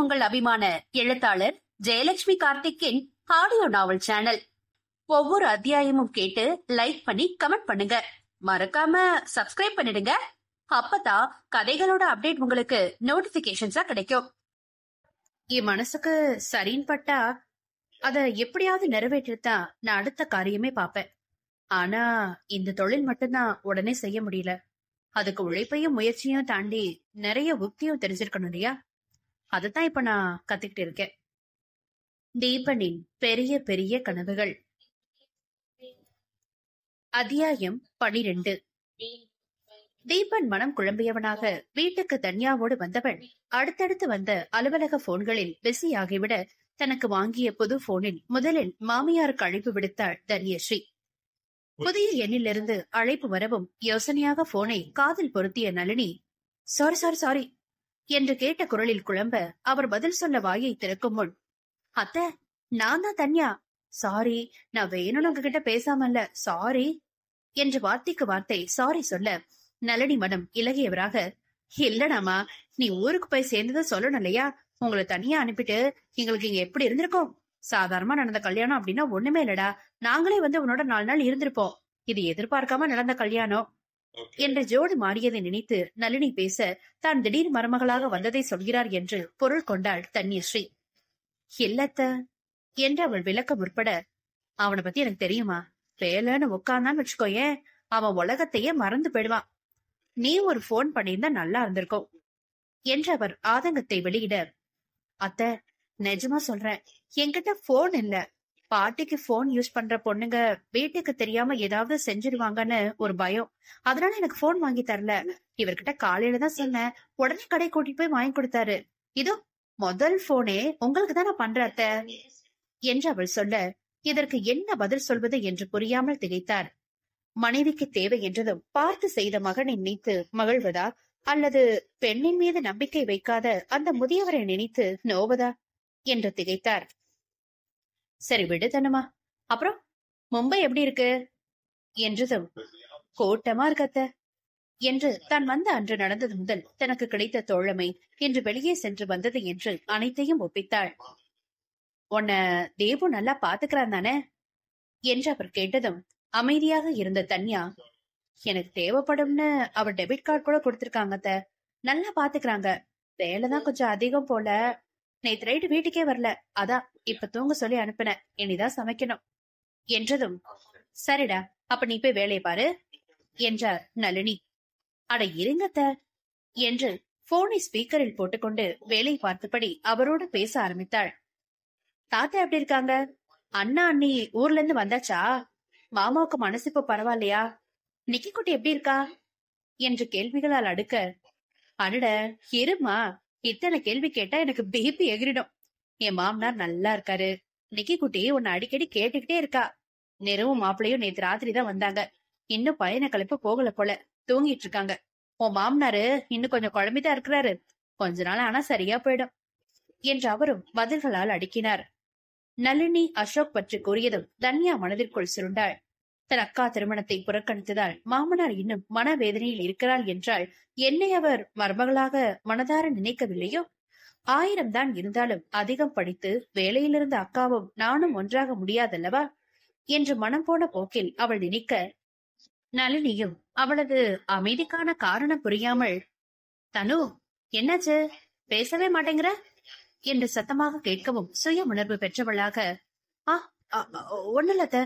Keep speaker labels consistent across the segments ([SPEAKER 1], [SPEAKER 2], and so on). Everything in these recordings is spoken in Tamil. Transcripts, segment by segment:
[SPEAKER 1] உங்கள் அபிமான எழுத்தாளர் ஜெயலட்சுமி கார்த்திக்கின் ஆடியோ நாவல் சேனல். ஒவ்வொரு அத்தியாயமும் கேட்டு லைக் பண்ணி கமெண்ட் பண்ணுங்க. மறக்காம சப்ஸ்கிரைப் பண்ணிடுங்க. அப்பதான் கதைகளோட அப்டேட் உங்களுக்கு நோட்டிபிகேஷன்ஸா கிடைக்கும். என் மனசுக்கு சரின்னு பட்டா அத எப்படியாவது நிறைவேற்றத்தான் நான் அடுத்த காரியமே பாப்பேன். ஆனா இந்த தொழில் மட்டும்தான் உடனே செய்ய முடியல. அதுக்கு உழைப்பையும் முயற்சியும் தாண்டி நிறைய உக்தியும் தெரிஞ்சிருக்கணும் இல்லையா? அதத்தான் இப்ப நான் கத்துக்கிட்டு இருக்கேன். தீபனின் பெரிய பெரிய கனவுகள். அத்தியாயம் 12. தீபன் மனம் குழம்பியவனாக வீட்டுக்கு தன்யாவோடு வந்தவன் அடுத்தடுத்து வந்த அலுவலக போன்களில் பிஸி ஆகிவிட தனக்கு வாங்கிய புது போனில் முதலில் மாமியாருக்கு அழைப்பு விடுத்தாள் தன்யஸ்ரீ. புதிய எண்ணிலிருந்து அழைப்பு வரவும் யோசனையாக போனை காதில் பொருத்திய நளினி சாரி சாரி சாரி என்று கேட்ட குரலில் குழம்ப அவர் பதில் சொல்ல வாயை திறக்கும் முன், அத்தை நான் தான் தன்யா, சாரி, நான் வேணும்னு உங்ககிட்ட பேசாமல்ல, சாரி என்று வார்த்தைக்கு வார்த்தை சாரி சொல்ல நளினி மனம் இலகியவராக, இல்லடாமா, நீ ஊருக்கு போய் சேர்ந்ததை சொல்லணும் இல்லையா? உங்களை தனியா அனுப்பிட்டு எங்களுக்கு இங்க எப்படி இருந்திருக்கோம்? சாதாரணமா நடந்த கல்யாணம் அப்படின்னா ஒண்ணுமே இல்லடா, நாங்களே வந்து உன்னோட 4 நாள் இருந்திருப்போம். இது எதிர்பார்க்காம நடந்த கல்யாணம் என்று ஜோடு மாறியதை நினைத்து நளினி பேச தான் திடீர் மருமகளாக வந்ததை சொல்கிறார் என்று பொருள் கொண்டாள் தன்யஸ்ரீ. இல்லத்த என்று அவள் விளக்க முற்பட, அவனை பத்தி எனக்கு தெரியுமா? வேலைன்னு உட்கார்ந்தான்னு வச்சுக்கோயேன், அவன் உலகத்தையே மறந்து போயிடுவான். நீ ஒரு போன் பண்ணியிருந்தா நல்லா இருந்திருக்கும் என்று அவர் ஆதங்கத்தை வெளியிட, அத்த நிஜமா சொல்றேன், என்கிட்ட போன் இல்ல. பாட்டிக்கு போன் யூஸ் பண்ற பொண்ணுங்க வீட்டுக்கு தெரியாம ஏதாவது செஞ்சிருவாங்கன்னு ஒரு பயம். அதனால எனக்கு போன் வாங்கி தரல. இவர்கிட்ட காலையில தான் சொன்னேன், உடனே கடை கூட்டிட்டு போய் வாங்கி கொடுத்தாரு. இதோ முதல் போனே உங்களுக்கு தான் நான் பண்றேன் அத்த என்று அவள் சொல்ல, இதற்கு என்ன பதில் சொல்வது என்று புரியாமல் திகைத்தார். மனைவிக்கு தேவை என்றதும் பார்த்து செய்த மகனை நினைத்து மகிழ்வதா, அல்லது பெண்ணின் மீது நம்பிக்கை வைக்காத அந்த முதியவரை நினைத்து நோவதா என்று திகைத்தார். சரி விடு தனுமா, அப்புறம் மும்பை எப்படி இருக்கு என்றதும், கூட்டமா இருக்கத்த என்று தான் வந்த அன்று நடந்தது முதல் தனக்கு கிடைத்த தோழமை இன்று வெளியே சென்று வந்தது என்று அனைத்தையும் ஒப்பித்தாள். உன்ன தேவு நல்லா பாத்துக்கிறான் தானே என்று அவர் கேட்டதும் அமைதியாக இருந்த தன்யா, எனக்கு தேவைப்படும்னு அவர் டெபிட் கார்டு கூட கொடுத்திருக்காங்க, நல்லா பாத்துக்கிறாங்க. வேலைதான் கொஞ்சம் அதிகம் போல. நேத்து நைட்டு வீட்டுக்கே வரல, அதான் இப்ப தூங்க சொல்லி அனுப்பின, இனிதான் சமைக்கணும் என்றதும், சரிடா அப்ப நீ போய் வேலையை பாரு என்றார் நளினி. அட இருங்கத்த என்று போனை ஸ்பீக்கரில் போட்டுக்கொண்டு வேலை பார்த்தபடி அவரோடு பேச ஆரம்பித்தாள். தாத்தா எப்படி இருக்காங்க? அண்ணா அண்ணி ஊர்ல இருந்து வந்தாச்சா? மாமாவுக்கு மனசு இப்ப பரவாயில்லையா? நிக்கி குட்டி எப்படி இருக்கா என்று கேள்விகளால் அடுக்க, அடட இருமா, இத்தனை கேள்வி கேட்டா எனக்கு பிபி எகிரிடும். என் மாமனார் நல்லா இருக்காரு. நிக்கி குட்டி உன்னை அடிக்கடி கேட்டுக்கிட்டே இருக்கா. நெருவும் மாப்பிள்ளையும் நேத்து ராத்திரி தான் வந்தாங்க. இன்னும் பயண கலைப்பு போகல போல, தூங்கிட்டு இருக்காங்க. உன் மாமனாரு இன்னும் கொஞ்சம் குழம்பிதான் இருக்கிறாரு. கொஞ்ச நாள் ஆனா சரியா போயிடும் என்று அவரும் பதில்களால் அடுக்கினார். நளினி அசோக் பற்றி கூறியதும் தன்யா மனதிற்குள் சுருண்டாள். தன் அக்கா திருமணத்தை புறக்கணித்ததால் மாமனார் இன்னும் மனவேதனையில் இருக்கிறாள் என்றால் என்னை அவர் மருமகளாக மனதார நினைக்கவில்லையோ? 1000 தான் இருந்தாலும் அதிகம் படித்து வேலையிலிருந்த அக்காவும் நானும் ஒன்றாக முடியாதல்லவா என்று மனம் போன போக்கில் அவள் நினைக்க, நளினியும் அவளது அமைதிக்கான காரணம் புரியாமல், தனு என்னாச்சு, பேசவே மாட்டேங்கிற என்று சத்தமாக கேட்கவும் சுய உணர்வு பெற்றவளாக, ஒண்ணுலத்த,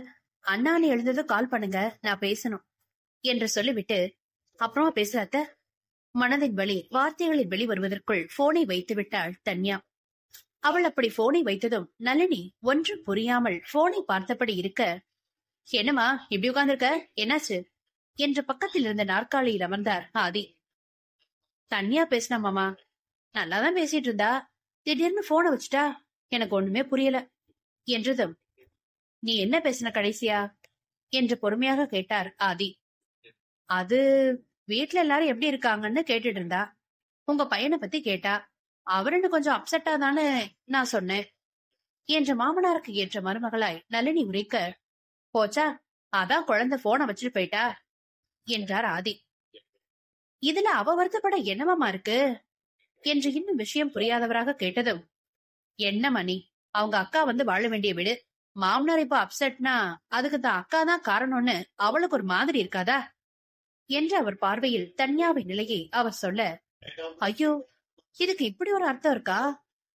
[SPEAKER 1] அண்ணானு எழுந்ததும் கால் பண்ணுங்க, நான் பேசணும் என்று சொல்லிவிட்டு, அப்புறமா பேசுறாத்த மனதின் வழி வார்த்தைகளில் வெளிவருவதற்குள் போனை வைத்து விட்டாள் தன்யா. அவள் அப்படி போனை வைத்ததும் நளினி ஒன்றும் புரியாமல் போனை பார்த்தபடி இருக்க, என்னமா இப்படி உட்கார்ந்திருக்க, என்னாச்சு என்று பக்கத்தில் இருந்த நாற்காலியில் அமர்ந்தார் ஆதி. தன்யா பேசினா மாமா, நல்லாதான் பேசிட்டு இருந்தா, திடீர்னு போனை வச்சுட்டா, எனக்கு ஒண்ணுமே புரியல என்றதும், நீ என்ன பேசின கடைசியா என்று பொறுமையாக கேட்டார் ஆதி. அது வீட்டுல எல்லாரும் எப்படி இருக்காங்கன்னு கேட்டுட்டு இருந்தா. உங்க பையனை பத்தி கேட்டா. அவருன்னு கொஞ்சம் அப்செட்டா தானே நான் சொன்னேன் என்று மாமனாருக்கு ஏற்ற மருமகளாய் நளினி உரைக்க, போச்சா, அதான் குழந்தை போனை வச்சுட்டு போயிட்டா என்றார் ஆதி. இதுல அவ வருத்தப்பட என்னமாமா இருக்கு? என்று இன்னும் விஷயம் புரியாதவராக கேட்டதும், என்ன மணி, அவங்க அக்கா வந்து வாழ வேண்டிய வீடு, மாமனார் இப்ப அப்செட்னா அதுக்கு தான் அக்கா தான் காரணம்னு அவளுக்கு ஒரு மாதிரி இருக்காதா என்று அவர் பார்வையில் தன்யாவின் நிலையை அவர் சொல்ல, ஐயோ, இதுக்கு இப்படி ஒரு அர்த்தம் இருக்கா?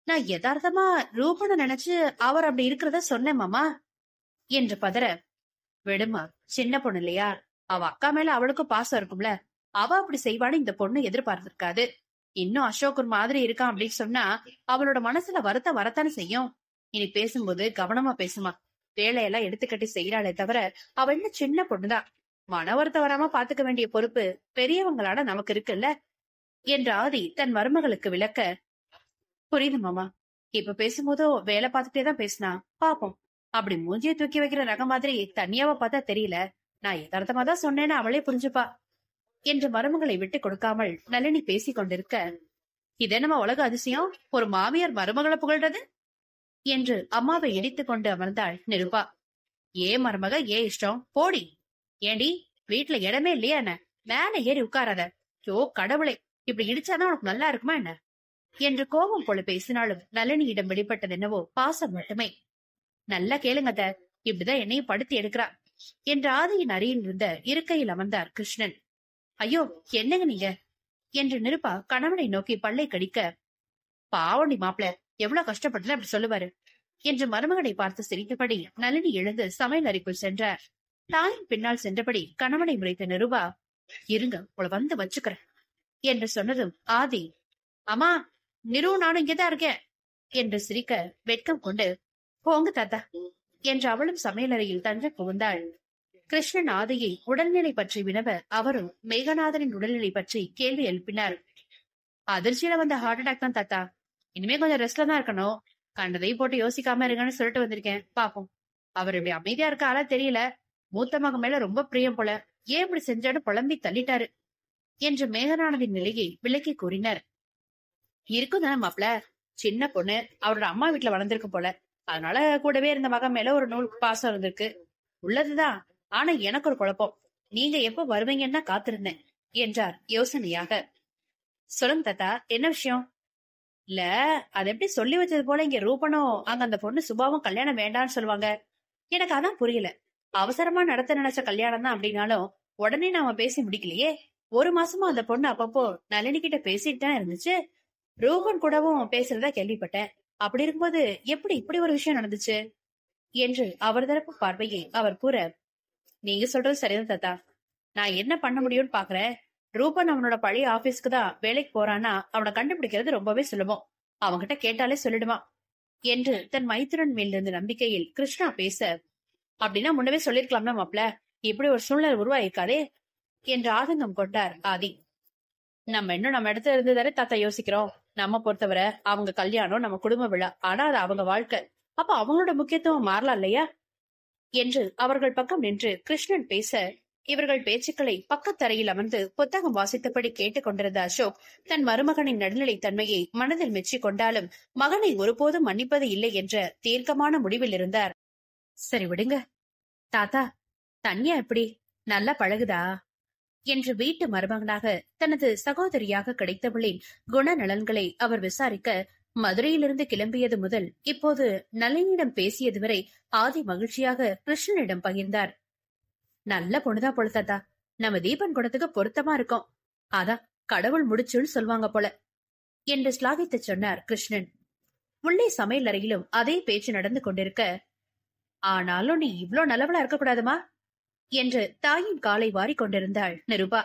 [SPEAKER 1] நான் யதார்த்தமா ரூபனை நினைச்சு அவர் அப்படி இருக்கிறத சொன்னேன் மாமா என்று பதற, விடுமா, சின்ன பொண்ணு இல்லையா, அவ அக்கா மேல அவளுக்கும் பாசம் இருக்கும்ல, அவ அப்படி செய்வான்னு இந்த பொண்ணு எதிர்பார்த்திருக்காது. இன்னும் அசோக் ஒரு மாதிரி இருக்கான் அப்படின்னு சொன்னா அவளோட மனசுல வருத்தம் வரத்தானே செய்யும். இனி பேசும்போது கவனமா பேசுமா, வேலையெல்லாம் எடுத்துக்கட்டி செய்யறாளே தவிர அவ இன்னும் சின்ன பொண்ணுதான். மன வருத்தம் வராம பாத்துக்க வேண்டிய பொறுப்பு பெரியவங்களான நமக்கு இருக்குல்ல என்று ஆதி தன் மருமகளுக்கு விளக்க, புரியுது மாமா, இப்ப பேசும்போதோ வேலை பார்த்துட்டே தான் பேசினா, பாப்போம். அப்படி மூஞ்சியை தூக்கி வைக்கிற ரகம் மாதிரி தனியாவ பார்த்தா தெரியல, நான் யதார்த்தமா தான் சொன்னேன்னு அவளே புரிஞ்சுப்பா என்று மருமகளை விட்டு கொடுக்காமல் நளினி பேசிக் கொண்டிருக்க, இதே நம்ம உலக அதிசயம், ஒரு மாமியார் மருமகளை புகழ்றது என்று அம்மாவை இடித்துக் கொண்டு அமர்ந்தாள் நிருபா. ஏன் மருமக, ஏன் இஷ்டம், போடி. ஏண்டி, வீட்டுல இடமே இல்லையா என்ன? மேல ஏறி உட்காராத. யோ கடவுளே, இப்படி இடிச்சாதான் உனக்கு நல்லா இருக்குமா என்ன என்று கோபம் போல பேசினாலும் நளினியிடம் வெளிப்பட்டது என்னவோ பாசம் மட்டுமே. நல்லா கேளுங்கத, இப்படிதான் என்னையும் படுத்தி எடுக்கிறா என்று ஆதியின் அருகில் இருந்த இருக்கையில் அமர்ந்தார் கிருஷ்ணன். ஐயோ, என்னங்க நீங்க என்று நிருபா கணவனை நோக்கி பல்லை கடிக்க, பாவண்டி மாப்பிள எவ்வளவு கஷ்டப்பட்டு அப்படி சொல்லுவாரு என்று மருமகனை பார்த்து சிரித்தபடி நளினி எழுந்து சமையல் அறைக்குள் சென்றார். தாயின் பின்னால் சென்றபடி கணவனை முறைத்த நிருபா, இருங்க உங்களை வந்து வச்சுக்கிறேன் என்று சொன்னதும் ஆதி, அம்மா, நிரு நானும் இங்கேதான் இருக்கேன் என்று சிரிக்க வெட்கம் கொண்டு, போங்க தாத்தா என்று அவளும் சமையலறையில் தஞ்ச புகுந்தாள். கிருஷ்ணன் ஆதியை உடல்நிலை பற்றி வினவ அவரும் மேகநாதனின் உடல்நிலை பற்றி கேள்வி எழுப்பினார். அதிர்ச்சியில வந்த ஹார்ட் அட்டாக் தான் தாத்தா, இனிமே கொஞ்சம் ரெஸ்ட்ல தான் இருக்கணும், கண்டதை போட்டு யோசிக்காம இருங்கன்னு சொல்லிட்டு வந்திருக்கேன், பாப்போம். அவர் இப்படி அமைதியா இருக்க ஆளா தெரியல, மூத்த மகன் மேல ரொம்ப பிரியம் போல, ஏன் இப்படி செஞ்சான்னு புலம்பி தள்ளிட்டாரு என்று மேகநாதனின் நிலையை விளக்கி கூறினர். இருக்கும் தானே மாப்பிள, சின்ன பொண்ணு அவரோட அம்மா வீட்டுல வளர்ந்திருக்கு போல, அதனால கூடவே இருந்த மகன் மேல ஒரு நூல் பாசம் இருந்திருக்கு, உள்ளதுதான். ஆனா எனக்கு ஒரு குழப்பம், நீங்க எப்ப வருவீங்கன்னு தான் காத்திருந்தேன் என்றார் யோசனையாக. சொல்லுங்க தாத்தா, என்ன விஷயம்? இல்ல, அது எப்படி சொல்லி வச்சது போல இங்க ரூபனும் அங்க அந்த பொண்ணு சுபாவும் கல்யாணம் வேண்டாம்னு சொல்லுவாங்க, எனக்கு அதான் புரியல. அவசரமா நடத்த நினைச்ச கல்யாணம் தான் அப்படின்னாலும் உடனே நாம பேசி முடிக்கலையே. ஒரு மாசமா அந்த பொண்ணு அப்பப்போ நளினி கிட்ட பேசிட்டு தான் இருந்துச்சு, ரூபன் கூடவும் பேசுறதா கேள்விப்பட்டேன். அப்படி இருக்கும்போது எப்படி இப்படி ஒரு விஷயம் நடந்துச்சு என்று அவர் தரப்பு பார்வையை அவர் கூற, நீங்க சொல்றது சரிதான் தாத்தா, நான் என்ன பண்ண முடியும்னு பாக்குறேன். ரூபன் அவனோட பழைய ஆபீஸ்க்கு தான் வேலைக்கு போறான்னா அவனை கண்டுபிடிக்கிறது ரொம்பவே சுலபம், அவன்கிட்ட கேட்டாலே சொல்லிடுவான் என்று தன் மைத்துரன் மேல் இருந்த நம்பிக்கையில் கிருஷ்ணா பேச, அப்படின்னா முன்னவே சொல்லிருக்கலாம்னா மாப்ள, இப்படி ஒரு சூழ்நிலை உருவாயிருக்காதே என்று ஆதங்கம் கொண்டார் ஆதி. நம்ம இன்னும் நம்ம இடத்துல இருந்து தானே தாத்தா யோசிக்கிறோம், நம்ம பொறுத்தவரை அவங்க கல்யாணம் நம்ம குடும்ப விழா, ஆனா அது அவங்க வாழ்க்கை, அப்ப அவங்களோட முக்கியத்துவம் மாறலாம் இல்லையா என்று அவர்கள் பக்கம் நின்று கிருஷ்ணன் பேச, இவர்கள் பேச்சுக்களை பக்கத்தரையில் அமர்ந்து புத்தகம் வாசித்தபடி கேட்டுக் கொண்டிருந்த அசோக் தன் மருமகனின் நடுநிலை தன்மையை மனதில் மெச்சிக் கொண்டாலும் மகனை ஒருபோதும் மன்னிப்பது இல்லை என்ற தீர்க்கமான முடிவில் இருந்தார். சரி விடுங்க தாத்தா, தன்யா எப்படி நல்லா பழகுதா என்று வீட்டு மருமகனாக தனது சகோதரியாக கிடைத்தவளின் குணநலன்களை அவர் விசாரிக்க, மதுரையிலிருந்து கிளம்பியது முதல் இப்போது நளினியிடம் பேசியது வரை ஆதி மகிழ்ச்சியாக கிருஷ்ணனிடம் பகிர்ந்தார். நல்ல பொண்ணுதான் போல தாத்தா, நம்ம தீபன் குணத்துக்கு பொருத்தமா இருக்கும், அதான் கடவுள் முடிச்சுன்னு சொல்லுவாங்க போல என்று ஸ்லாகித்து சொன்னார் கிருஷ்ணன். உள்ளே சமையல் அறையிலும் அதே பேச்சு நடந்து கொண்டிருக்க, ஆனாலும் நீ இவ்ளோ நல்லவளா இருக்க கூடாதுமா என்று தாயின் காலை வாரி கொண்டிருந்தாள் நிருபா.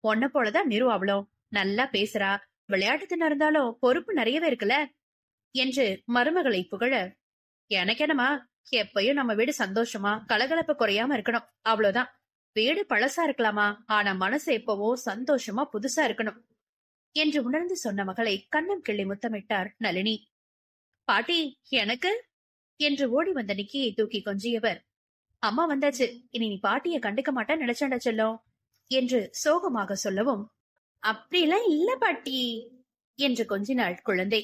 [SPEAKER 1] பொண்ண போலதான் நிரு, அவளும் நல்லா பேசுறா, விளையாட்டுன்னு இருந்தாலும் பொறுப்பு நிறையவே இருக்குல்ல என்று மருமகளை புகழ, எனக்கு என்னமா, எப்பயும் நம்ம வீடு சந்தோஷமா கலகலப்பு குறையாம இருக்கணும், அவ்வளவுதான். வீடு பழசா இருக்கலாமா, ஆனா மனசு எப்பவோ சந்தோஷமா புதுசா இருக்கணும் என்று உணர்ந்து சொன்ன மகளை கண்ணம் கிள்ளி முத்தமிட்டார் நளினி. பாட்டி எனக்கு என்று ஓடி வந்த நிக்கியை தூக்கி கொஞ்சியவர், அம்மா வந்தாச்சு, இனி நீ பாட்டிய கண்டுக்க மாட்டா நினைச்சாண்டா செல்லும் என்று சோகமாக சொல்லவும், அப்படிலாம் இல்ல பாட்டி என்று கொஞ்சினாள் குழந்தை.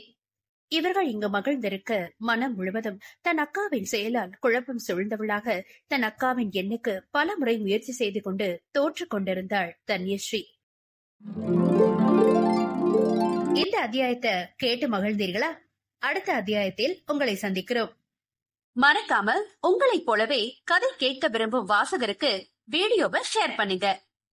[SPEAKER 1] இவர்கள் இங்கு மகிழ்ந்திருக்க மனம் முழுவதும் தன் அக்காவின் செயலால் குழப்பம் சூழ்ந்தவளாக தன் அக்காவின் எண்ணுக்கு பல முறை முயற்சி செய்து கொண்டு தோற்றுக் கொண்டிருந்தாள் தன்யஸ்ரீ. இந்த அத்தியாயத்தை கேட்டு மகிழ்ந்தீர்களா? அடுத்த அத்தியாயத்தில் உங்களை சந்திக்கிறோம். மறக்காம உங்களைப் போலவே கதை கேட்க விரும்பும் வாசகருக்கு வீடியோவை ஷேர் பண்ணுங்க.